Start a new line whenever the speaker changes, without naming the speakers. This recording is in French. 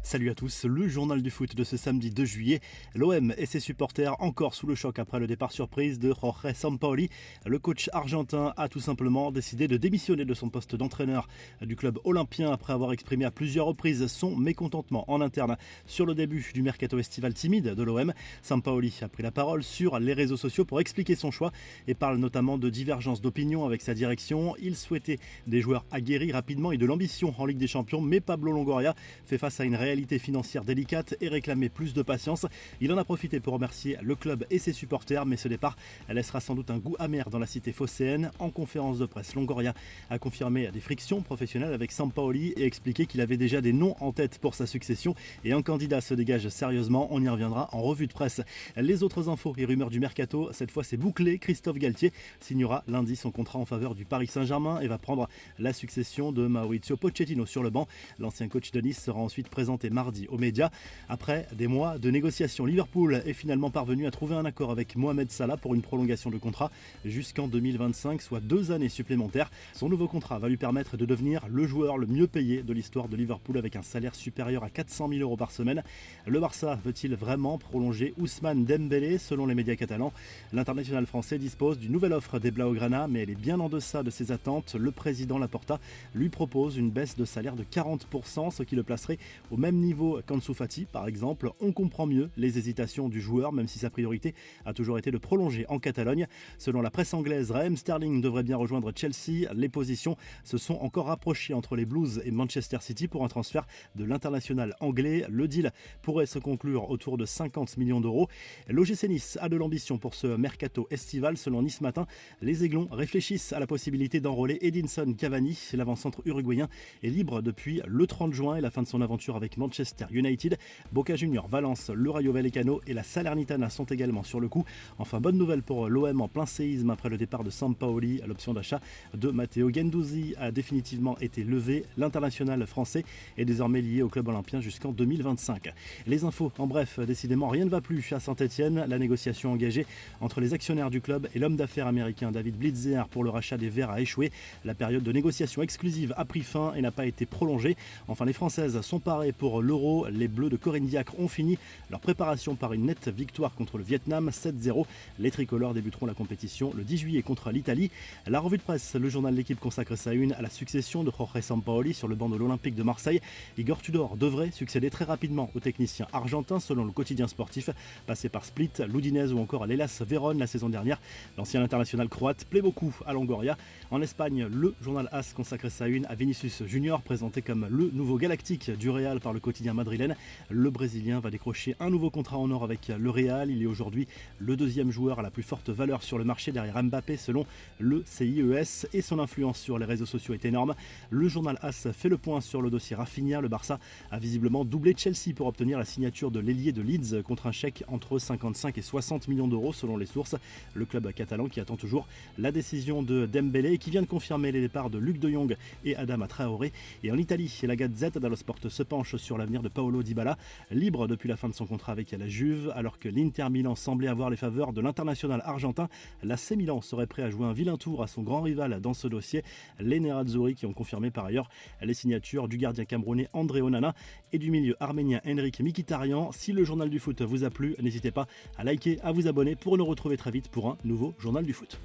Salut à tous, le journal du foot de ce samedi 2 juillet. L'OM et ses supporters encore sous le choc après le départ surprise de Jorge Sampaoli. Le coach argentin a tout simplement décidé de démissionner de son poste d'entraîneur du club olympien après avoir exprimé à plusieurs reprises son mécontentement en interne sur le début du mercato estival timide de l'OM. Sampaoli a pris la parole sur les réseaux sociaux pour expliquer son choix et parle notamment de divergences d'opinion avec sa direction. Il souhaitait des joueurs aguerris rapidement et de l'ambition en Ligue des Champions, mais Pablo Longoria fait face à une réalité financière délicate et réclamait plus de patience. Il en a profité pour remercier le club et ses supporters, mais ce départ laissera sans doute un goût amer dans la cité phocéenne. En conférence de presse, Longoria a confirmé des frictions professionnelles avec Sampaoli et expliqué qu'il avait déjà des noms en tête pour sa succession et un candidat se dégage sérieusement. On y reviendra en revue de presse. Les autres infos et rumeurs du mercato, cette fois c'est bouclé. Christophe Galtier signera lundi son contrat en faveur du Paris Saint-Germain et va prendre la succession de Mauricio Pochettino sur le banc. L'ancien coach de Nice sera ensuite présenté mardi aux médias. Après des mois de négociations, Liverpool est finalement parvenu à trouver un accord avec Mohamed Salah pour une prolongation de contrat jusqu'en 2025, soit 2 années supplémentaires. Son nouveau contrat va lui permettre de devenir le joueur le mieux payé de l'histoire de Liverpool avec un salaire supérieur à 400 000 euros par semaine. Le Barça veut-il vraiment prolonger Ousmane Dembélé? Selon les médias catalans, l'international français dispose d'une nouvelle offre des Blaugrana, mais elle est bien en deçà de ses attentes. Le président Laporta lui propose une baisse de salaire de 40%, ce qui le placerait au même niveau qu'Ansu Fati par exemple. On comprend mieux les hésitations du joueur, même si sa priorité a toujours été de prolonger en Catalogne. Selon la presse anglaise, Raheem Sterling devrait bien rejoindre Chelsea. Les positions se sont encore rapprochées entre les Blues et Manchester City pour un transfert de l'international anglais. Le deal pourrait se conclure autour de 50 millions d'euros. L'OGC Nice a de l'ambition pour ce mercato estival. Selon Nice Matin, les Aiglons réfléchissent à la possibilité d'enrôler Edinson Cavani. L'avant-centre uruguayen est libre depuis le 30 juin et la fin de son aventure avec Manchester United. Boca Juniors, Valence, le Rayo Vallecano et la Salernitana sont également sur le coup. Enfin, bonne nouvelle pour l'OM en plein séisme après le départ de Sampaoli. L'option d'achat de Matteo Guendouzi a définitivement été levée. L'international français est désormais lié au club olympien jusqu'en 2025. Les infos, en bref, décidément rien ne va plus à Saint-Etienne. La négociation engagée entre les actionnaires du club et l'homme d'affaires américain David Blitzer pour le rachat des Verts a échoué. La période de négociation exclusive a pris fin et n'a pas été prolongée. Enfin, les Françaises sont parées pour l'Euro. Les Bleus de Corinne Diacre ont fini leur préparation par une nette victoire contre le Vietnam 7-0. Les tricolores débuteront la compétition le 10 juillet contre l'Italie. La revue de presse, le journal L'Équipe consacre sa une à la succession de Jorge Sampaoli sur le banc de l'Olympique de Marseille. Igor Tudor devrait succéder très rapidement au technicien argentin selon le quotidien sportif. Passé par Split, l'Udinese ou encore l'Hellas Vérone la saison dernière, l'ancien international croate plaît beaucoup à Longoria. En Espagne, le journal AS consacre sa une à Vinicius Junior, présenté comme le nouveau galactique du Real par le quotidien madrilène. Le Brésilien va décrocher un nouveau contrat en or avec le Real. Il est aujourd'hui le deuxième joueur à la plus forte valeur sur le marché derrière Mbappé selon le CIES et son influence sur les réseaux sociaux est énorme. Le journal AS fait le point sur le dossier Rafinha. Le Barça a visiblement doublé Chelsea pour obtenir la signature de l'ailier de Leeds contre un chèque entre 55 et 60 millions d'euros selon les sources. Le club catalan qui attend toujours la décision de Dembélé et qui vient de confirmer les départs de Luc de Jong et Adama Traoré. Et en Italie, la Gazette dello Sport se penche sur l'avenir de Paulo Dybala, libre depuis la fin de son contrat avec la Juve, alors que l'Inter Milan semblait avoir les faveurs de l'international argentin. L'AC Milan serait prêt à jouer un vilain tour à son grand rival dans ce dossier. Les Nerazzurri qui ont confirmé par ailleurs les signatures du gardien camerounais André Onana et du milieu arménien Henrik Mkhitaryan. Si le journal du foot vous a plu, n'hésitez pas à liker, à vous abonner pour nous retrouver très vite pour un nouveau journal du foot.